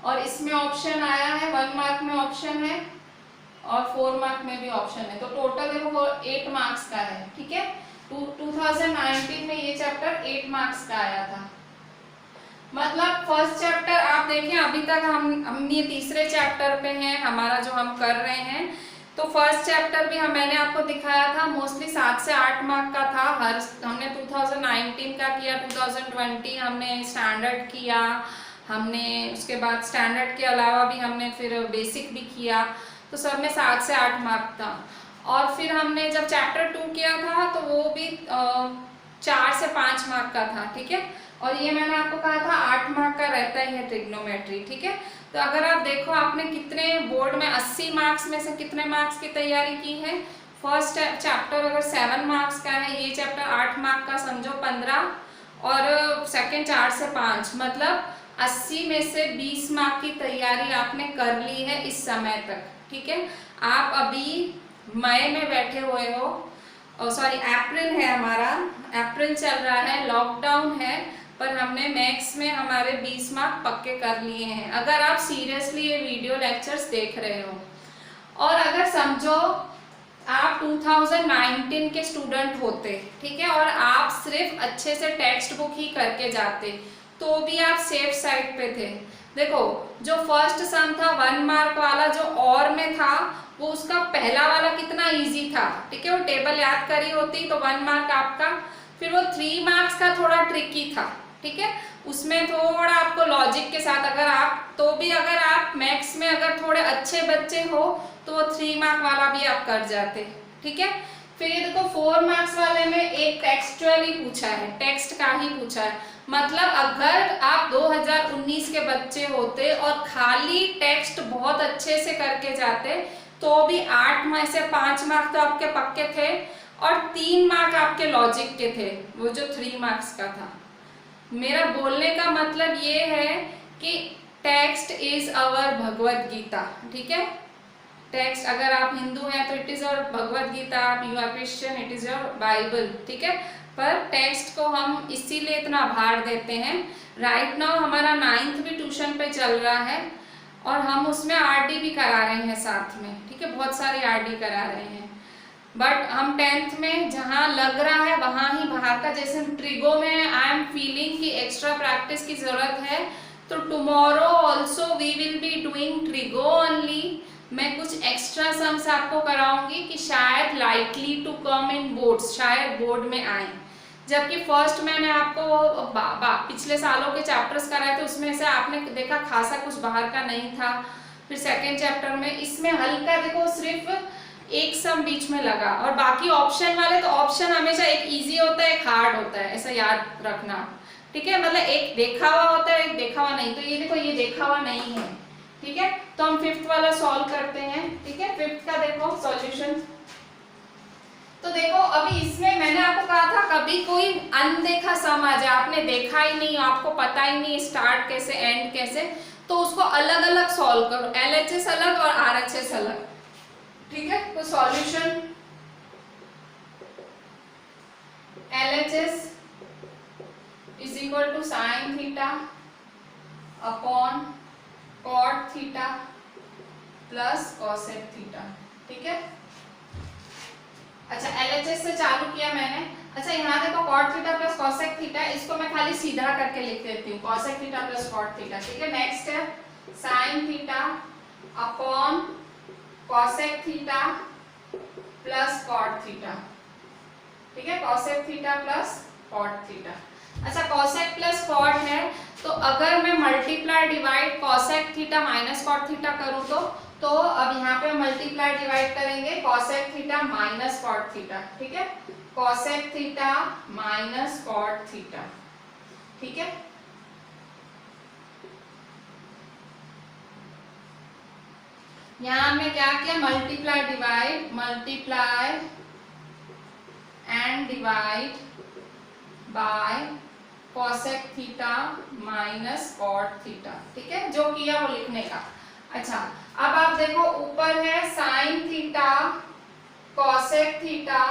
और इसमें ऑप्शन आया है, 1 मार्क में ऑप्शन है और 4 मार्क में भी ऑप्शन है, तो टोटल देखो 8 मार्क्स का है। ठीक है, 2019 में ये चैप्टर 8 मार्क्स का आया था। मतलब फर्स्ट चैप्टर आप देखें अभी तक हम ये तीसरे चैप्टर पे हैं हमारा जो हम कर रहे हैं, तो फर्स्ट चैप्टर भी मैंने आपको दिखाया था मोस्टली 7 से 8 मार्क का था। हमने 2019 का किया, 2020 हमने स्टैंडर्ड किया, हमने उसके बाद स्टैंडर्ड के अलावा भी हमने फिर बेसिक भी किया, तो सब में 7 से 8 मार्क था। और फिर हमने जब चैप्टर 2 किया था तो वो भी 4 से 5 मार्क का था। ठीक है, और ये मैंने आपको कहा था 8 मार्क का रहता ही है ट्रिग्नोमेट्री। ठीक है, तो अगर आप देखो आपने कितने बोर्ड में 80 मार्क्स में से कितने मार्क्स की तैयारी की है। फर्स्ट चैप्टर अगर 7 मार्क्स का है, ये चैप्टर 8 मार्क का समझो 15, और सेकेंड 4 से 5, मतलब 80 में से 20 मार्क की तैयारी आपने कर ली है इस समय तक। ठीक है, आप अभी मई में बैठे हुए हो, सॉरी अप्रैल है हमारा, अप्रैल चल रहा है, लॉकडाउन है, पर हमने मैथ्स में हमारे 20 मार्क पक्के कर लिए हैं अगर आप सीरियसली ये वीडियो लेक्चर्स देख रहे हो। और अगर समझो आप 2019 के स्टूडेंट होते, ठीक है, और आप सिर्फ अच्छे से टेक्स्ट बुक ही करके जाते तो भी आप सेफ साइड पे थे। देखो जो फर्स्ट सम था 1 मार्क वाला जो और में था, वो उसका पहला वाला कितना इजी था। ठीक है, वो टेबल याद करी होती तो 1 मार्क आपका। फिर वो 3 मार्क्स का थोड़ा ट्रिकी था। ठीक है, उसमें थोड़ा आपको लॉजिक के साथ अगर आप तो भी अगर आप मैथ्स में अगर थोड़े अच्छे बच्चे हो तो वो 3 मार्क वाला भी आप कर जाते। ठीक है, फिर ये देखो 4 मार्क्स वाले में एक टेक्सचुअली पूछा है, टेक्स्ट का ही पूछा है। मतलब अगर आप 2019 के बच्चे होते और खाली टेक्स्ट बहुत अच्छे से करके जाते तो भी 8 में से 5 मार्क तो आपके पक्के थे और 3 मार्क आपके लॉजिक के थे, वो जो 3 मार्क्स का था। मेरा बोलने का मतलब ये है कि text is our Bhagavad Gita. ठीक है, टेक्स्ट अगर आप हिंदू हैं तो it is your Bhagavad Gita, आप you are Christian it is your Bible. ठीक है, पर टेक्स्ट को हम इसीलिए इतना भार देते हैं। राइट नाउ हमारा 9th भी ट्यूशन पे चल रहा है और हम उसमें आरडी भी करा रहे हैं साथ में। ठीक है, बहुत सारी आरडी करा रहे हैं, बट हम 10th में जहाँ लग रहा है वहाँ ही बाहर का, जैसे ट्रिगो में आई एम फीलिंग कि एक्स्ट्रा प्रैक्टिस की जरूरत है, तो tomorrow also we will be doing trigo only. मैं कुछ एक्स्ट्रा सम्स आपको कराऊंगी कि शायद likely to come in boards, शायद बोर्ड में आए। जबकि फर्स्ट मैंने आपको पिछले सालों के चैप्टर्स कराए थे, उसमें से आपने देखा खासा कुछ बाहर का नहीं था। फिर सेकेंड चैप्टर में इसमें हल्का देखो सिर्फ एक सम बीच में लगा, और बाकी ऑप्शन वाले तो ऑप्शन हमेशा एक इजी होता है एक हार्ड होता है, ऐसा याद रखना, ठीक है। मतलब एक देखा हुआ होता है एक देखा हुआ नहीं, तो ये देखो ये देखा हुआ नहीं है, ठीक है। तो हम फिफ्थ वाला सॉल्व करते हैं, ठीक है। फिफ्थ का देखो सॉल्यूशन। तो देखो अभी इसमें मैंने आपको कहा था कभी कोई अनदेखा सम आ जाए, आपने देखा ही नहीं, आपको पता ही नहीं स्टार्ट कैसे एंड कैसे, तो उसको अलग अलग सॉल्व करो, LHS अलग और RHS अलग, ठीक है। तो solution LHS is equal to sine theta upon cot theta plus cosec theta, ठीक है। अच्छा LHS से चालू किया मैंने। अच्छा यहाँ देखो cot theta plus cosec theta, इसको मैं खाली सीधा करके लिख देती हूँ, cosec theta plus cot theta, ठीक है। नेक्स्ट है sine theta upon cosec theta plus cot theta, ठीक है। Cosec theta plus cot theta. अच्छा कॉसेक प्लस कॉट है, तो अगर मैं multiply divide cosec theta minus cot theta करूँ तो अब यहाँ पे मल्टीप्लाई डिवाइड करेंगे cosec theta minus cot theta, ठीक है। Cosec theta minus cot theta, ठीक है। यहाँ में क्या किया, multiply divide, multiply and divide by cosec theta minus cot theta, ठीक है। जो किया वो लिखने का। अच्छा अब आप देखो ऊपर है sine theta cosec theta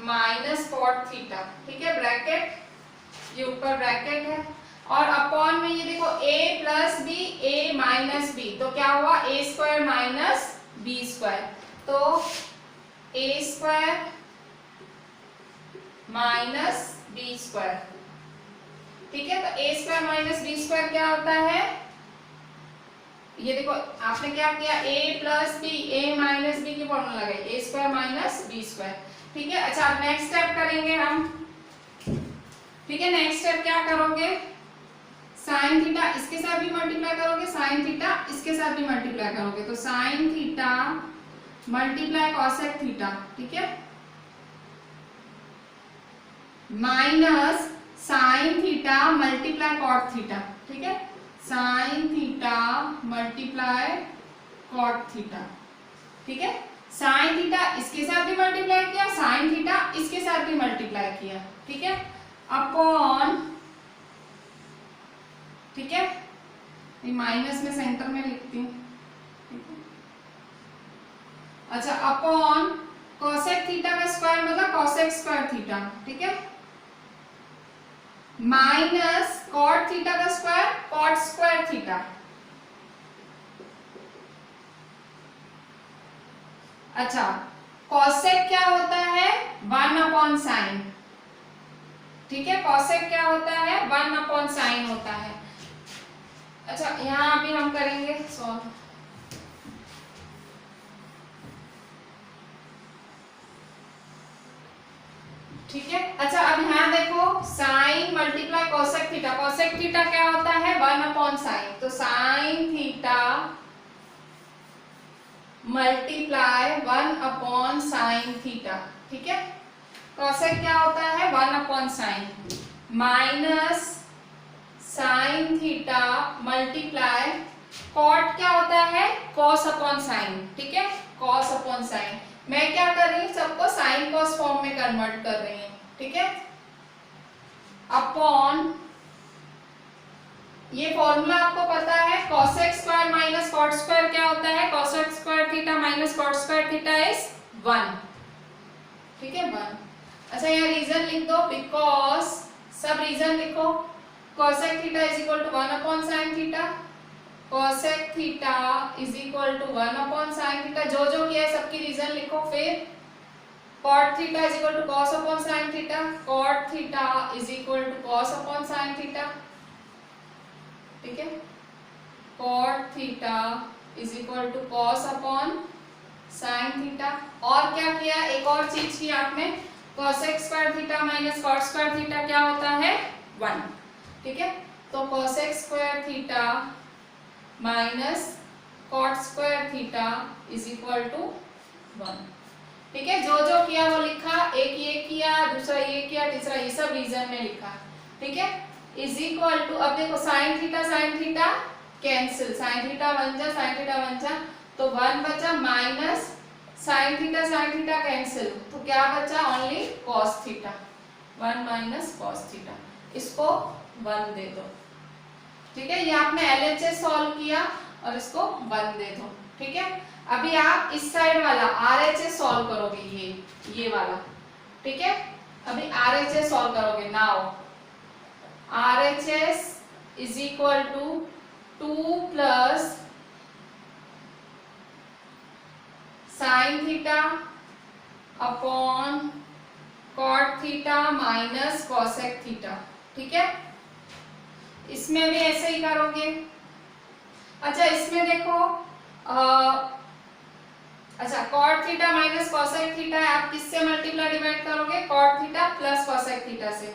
minus cot theta, ठीक है, ब्रैकेट, ये ऊपर ब्रैकेट है, और अपॉन में ये देखो a plus B a minus B, तो क्या हुआ a square minus B square, तो a square minus B square, ठीक है। तो a square minus B square क्या होता है, ये देखो आपने क्या किया a plus B a minus B की फॉर्मूला लगाई, a square minus B square, ठीक है। अच्छा अब नेक्स्ट स्टेप करेंगे हम, ठीक है। नेक्स्ट स्टेप क्या करोगे, साइन थीटा इसके साथ भी मल्टीप्लाई करोगे, साइन थीटा इसके साथ भी मल्टीप्लाई करोगे, तो sine theta multiply cosec theta, ठीक है, minus sine theta multiply cot theta, ठीक है, sine theta multiply cot theta, ठीक है। साइन थीटा इसके साथ भी मल्टीप्लाई किया, साइन थीटा इसके साथ भी मल्टीप्लाई किया, ठीक है, अपॉन, ठीक है, ये माइनस में सेंटर में लिखती हूँ, अच्छा अपॉन कॉसेक थीटा का स्क्वायर मतलब कॉसेक स्क्वायर थीटा, ठीक है, माइनस कॉट थीटा का स्क्वायर कॉट स्क्वायर थीटा, अच्छा कॉसेक क्या होता है 1 अपॉन साइन, ठीक है, कॉसेक क्या होता है 1 अपॉन साइन होता है। अच्छा यहाँ अभी हम करेंगे सॉल्व, ठीक है। अच्छा अब यहाँ देखो sine multiply cosec theta, cosec theta क्या होता है 1 अपॉन साइन, तो sine theta multiply 1 upon sine theta, ठीक है। कॉसेक क्या होता है 1 upon sine, minus sine theta multiply cot क्या होता है कॉस अपॉन साइन, ठीक है, कॉस अपॉन साइन। मैं क्या कर रही हूँ सबको साइन कॉस फॉर्म में कन्वर्ट कर रही हूँ, ठीक है, अपॉन, ये फॉर्मूला आपको पता है cosec square minus cot square क्या होता है, cosec square theta minus cot square theta is 1, ठीक है 1। अच्छा यहाँ रीजन लिख दो, बिकॉज सब रीजन लिखो, cosec theta is equal to 1 upon sine theta, cosec theta is equal to 1 upon sine theta, जो जो किया है सबकी रीजन लिखो, फिर cot theta is equal to cos upon sine theta, cot theta is equal to cos upon sine theta, ठीक है। Cot theta is equal to cos upon sine theta. और क्या किया, एक और चीज की आपने, cosec square theta minus cot square theta क्या होता है 1, ठीक है। तो cosec square theta minus cot square theta is equal to 1, ठीक है। जो जो किया वो लिखा, एक ये किया, दूसरा ये किया, तीसरा ये सब रीजन में लिखा, ठीक है। इज इक्वल टू, अब देखो sine theta cancel, sine theta बन जा, साइन थीटा बन जा, तो 1 बचा, माइनस साइन थीटा कैंसिल, तो क्या बचा, only cos theta, 1 minus cos theta, इसको 1 दे दो, ठीक है। ये आपने LHS सॉल्व किया और इसको 1 दे दो, ठीक है। अभी आप इस साइड वाला RHS सॉल्व करोगे, ये वाला, ठीक है। अभी RHS सॉल्व करोगे, now RHS is equal to 2 plus sine theta upon cot theta minus cosec theta, ठीक है। इसमें भी ऐसे ही करोगे। अच्छा इसमें देखो अच्छा cot theta minus cosec theta है, आप किससे मल्टीप्लाई डिवाइड करोगे, cot theta plus cosec theta से,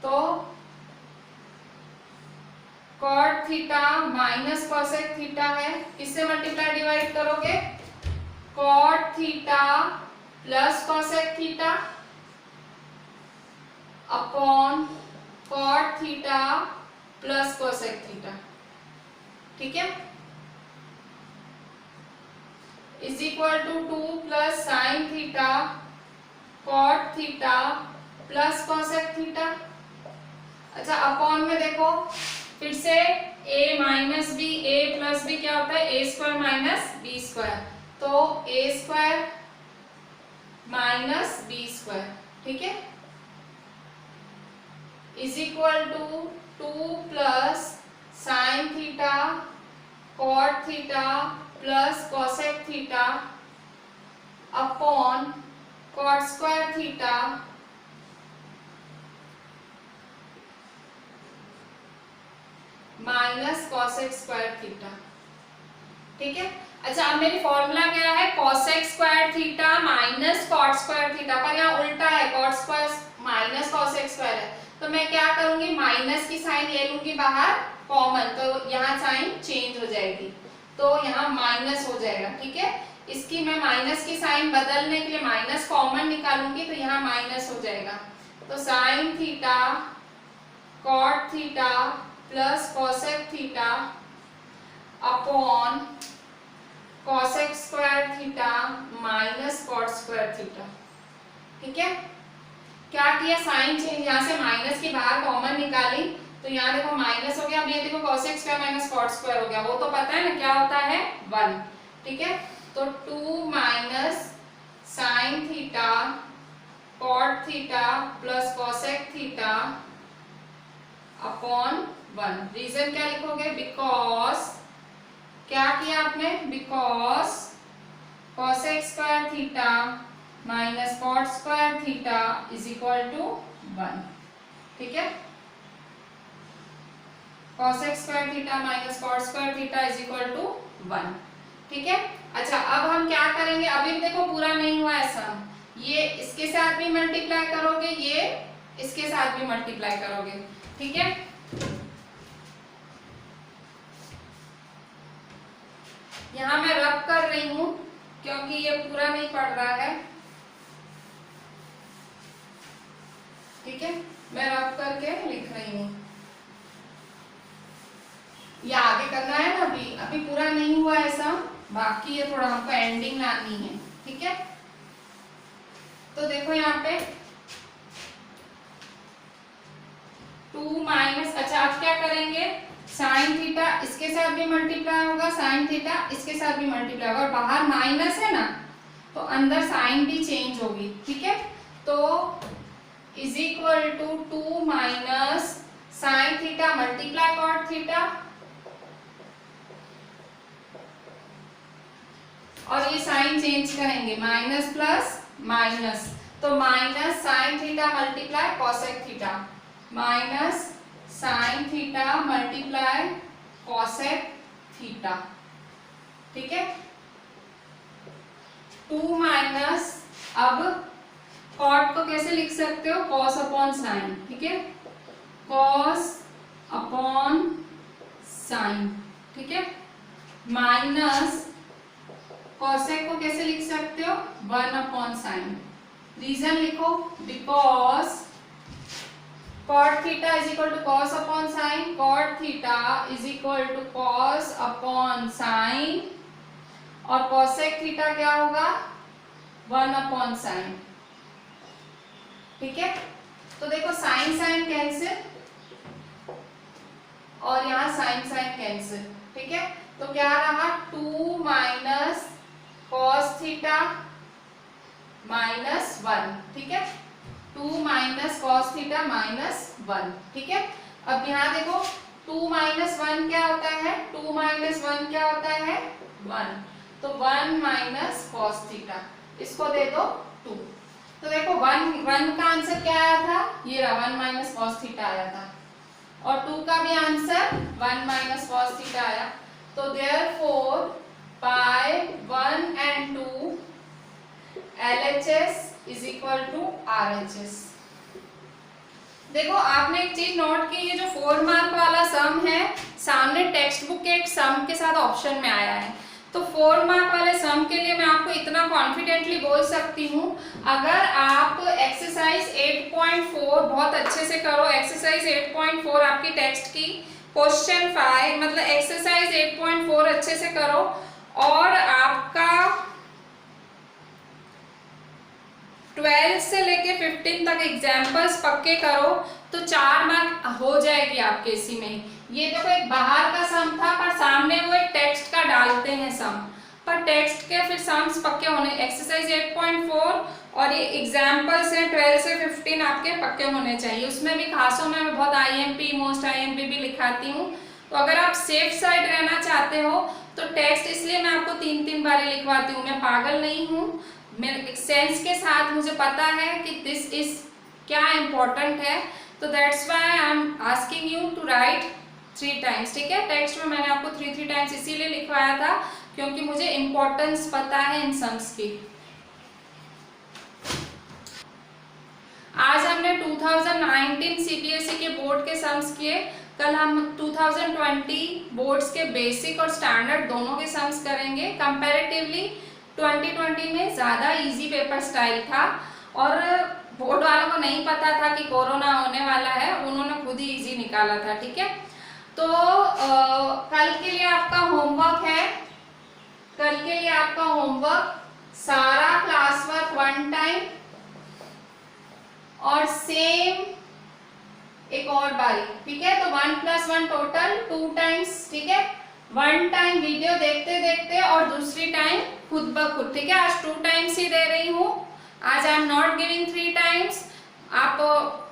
तो cot theta minus cosec theta है, किससे मल्टीप्लाई डिवाइड करोगे, cot theta plus cosec theta upon cot theta plus cosec theta, ठीक है। Is equal to 2 plus sine theta cot theta plus cosec theta. अच्छा upon में देखो फिर से a minus B, a plus B क्या होता है, a square minus B square, तो a square minus B square, ठीक है। Is equal to 2 plus sine theta cot theta plus cosec theta upon cot square theta minus cosec square theta, ठीक है। अच्छा अब मेरी फॉर्मूला क्या है, cosec square theta minus cot square theta, पर यहाँ उल्टा है, cot square minus cosec square है, तो मैं क्या करूंगी, माइनस की साइन ले लूंगी बाहर कॉमन, तो यहाँ साइन चेंज हो जाएगी, तो यहाँ माइनस हो जाएगा, ठीक है। इसकी मैं माइनस की साइन बदलने के लिए माइनस कॉमन निकालूंगी, तो यहाँ माइनस हो जाएगा, तो sine theta cot theta plus cosec theta upon cosec square theta minus cot square theta, ठीक है। क्या किया, साइन चेंज, यहाँ से माइनस की बाहर कॉमन निकाली, तो यहाँ देखो माइनस हो गया, अब ये देखो cosec square minus cot square हो गया, वो तो पता है ना क्या होता है 1, ठीक है। तो 2 minus sine theta cot theta plus cosec theta upon 1, reason क्या लिखोगे, बिकॉज क्या किया आपने, because cosec square theta minus cot square theta is equal to 1, ठीक है। Cosec square theta minus cot square theta is equal to 1, ठीक है। अच्छा अब हम क्या करेंगे, अभी भी देखो पूरा नहीं हुआ है सम, ये इसके साथ भी मल्टीप्लाई करोगे, ये इसके साथ भी मल्टीप्लाई करोगे, ठीक है। यहां मैं रब कर रही हूं क्योंकि ये पूरा नहीं पड़ रहा है, ठीक है, मैं रब करके लिख रही हूं, ये आगे करना है ना, अभी पूरा नहीं हुआ ऐसा, बाकी ये थोड़ा हमको एंडिंग लानी है, ठीक है। तो देखो यहाँ पे 2 माइनस, अच्छा अब क्या करेंगे, साइन थीटा इसके साथ भी मल्टीप्लाई होगा, साइन थीटा इसके साथ भी मल्टीप्लाई होगा, और बाहर माइनस है ना, तो अंदर साइन भी चेंज होगी, ठीक है। तो is equal to 2 minus sine theta multiply cot theta, और ये साइन चेंज करेंगे, माइनस प्लस माइनस, तो minus sine theta multiply cosec theta, minus sine theta multiply cosec theta, ठीक है। 2 माइनस, अब कॉट को कैसे लिख सकते हो, कॉस अपॉन साइन, ठीक है, कॉस अपॉन साइन, ठीक है, माइनस कॉसेक को कैसे लिख सकते हो, 1 अपॉन साइन। रीजन लिखो, because cot theta is equal to cos upon sine, cot theta is equal to cos upon sine, और कॉसेक थीटा क्या होगा, 1 अपॉन साइन, ठीक है। तो देखो साइन साइन कैंसिल और यहाँ साइन साइन कैंसिल, ठीक है। तो क्या रहा, 2 माइनस कॉस थीटा माइनस 1, ठीक है, 2 माइनस कॉस थीटा माइनस 1, ठीक है। अब यहाँ देखो 2 माइनस 1 क्या होता है, 2 माइनस 1 क्या होता है, 1, तो 1 माइनस कॉस थीटा, इसको दे दो 2। तो देखो 1 का आंसर क्या आया था, ये रहा 1 माइनस कॉस थीटा आया था, और 2 का भी आंसर 1 माइनस कॉस थीटा आया। तो therefore by 1 and 2 LHS is equal to RHS। देखो आपने एक चीज नोट की, ये जो 4 मार्क वाला सम है सामने टेक्स्ट बुक के एक सम के साथ ऑप्शन में आया है। तो 4 मार्क वाले सम के लिए मैं आपको इतना कॉन्फिडेंटली बोल सकती हूँ, अगर आप एक्सरसाइज 8.4 बहुत अच्छे से करो, एक्सरसाइज 8.4 आपकी टेक्स्ट की क्वेश्चन 5 मतलब एक्सरसाइज 8.4 अच्छे से करो, और आपका 12 से लेके 15 तक एग्जाम्पल्स पक्के करो, तो 4 मार्क हो जाएगी आपके इसी में। ये देखो एक बाहर का सम था, पर सामने वो एक टेक्स्ट का डालते हैं सम, पर टेक्स्ट के फिर सम्स पक्के होने, एक्सरसाइज 8.4 और ये एग्जाम्पल्स हैं 12 से 15 आपके पक्के होने चाहिए। उसमें भी खासों में मैं बहुत IMP मोस्ट IMP भी लिखाती हूँ। तो अगर आप सेफ साइड रहना चाहते हो तो टेक्स्ट इसलिए मैं आपको 3-3 बार लिखवाती हूँ, मैं पागल नहीं हूँ, मेरे सेंस के साथ मुझे पता है कि दिस इज क्या इम्पोर्टेंट है, तो that's why I am asking you to write 3 times, ठीक है। टेक्स्ट में मैंने आपको 3 टाइम्स इसीलिए लिखवाया था क्योंकि मुझे इम्पोर्टेंस पता है इन सम्स की। आज हमने 2019 CBSE के बोर्ड के सम्स किए, कल हम 2020 बोर्ड्स के बेसिक और स्टैंडर्ड दोनों के सम्स करेंगे। कंपैरेटिवली 2020 में ज़्यादा इजी पेपर स्टाइल था, और बोर्ड वालों को नहीं पता था कि कोरोना होने वाला है, उन्होंने खुद ही इजी निकाला था, ठीक है। तो कल के लिए आपका होमवर्क है, कल के लिए आपका होमवर्क सारा क्लास वर्क 1 टाइम और सेम एक और बारी, ठीक है। तो 1 + 1 टोटल 2 टाइम्स, ठीक है। 1 टाइम वीडियो देखते देखते और दूसरी टाइम खुद ब खुद, ठीक है। आज 2 टाइम्स ही दे रही हूँ, आज I am not giving 3 times. आप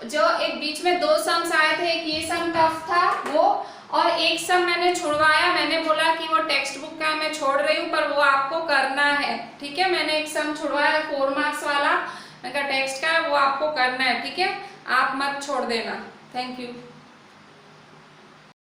जो एक बीच में 2 सम्स आए थे, एक ये सम टफ था वो, और एक सम मैंने छुड़वाया, मैंने बोला कि वो टेक्स्ट बुक का मैं छोड़ रही हूँ पर वो आपको करना है, ठीक है। मैंने एक सम छुड़वाया 4 मार्क्स वाला, मैं कहा टेक्स्ट का वो आपको करना है, ठीक है, आप मत छोड़ देना। Thank you.